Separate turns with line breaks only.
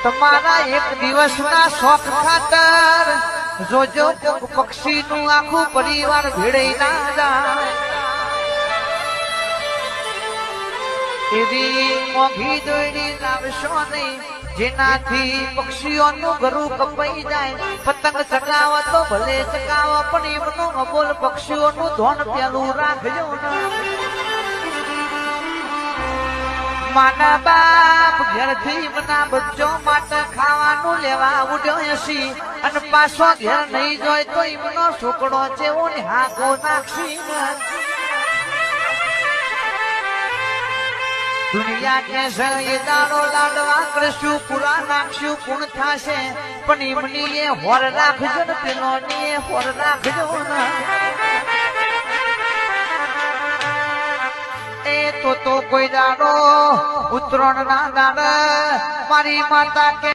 તમારા એક દિવસના શોખ ખાતર જોજો પક્ષીનું આખું પરિવાર ભેળાઈ ના જાય. એવી મોઘી દોરી લાવશો નહીં જેનાથી પક્ષીઓનું ઘરું કપાઈ જાય. પતંગ ચગાવો તો ભલે ચગાવો પણ એમનું અબોલ પક્ષીઓનું ધોન પેલું રાખજો ને. માના બાપ ઘેરથી મના બચ્ચો માટે ખાવાનું લેવા ઉડ્યો હશી અને પાછો ઘેર નહીં જોય તો એમનો છોકરો જેવો ને હાકો નાખશી. દુનિયા કે છે એ દાડો લાડવા કરશું પૂરા નાખશું પૂર્ણ થશે પણ એમની એ હોર રાખજો ને પેલો ની એ હોર રાખજો ને. તો કોઈ દાડો ઉત્તરાયણ ના દાડે મારી માતા કે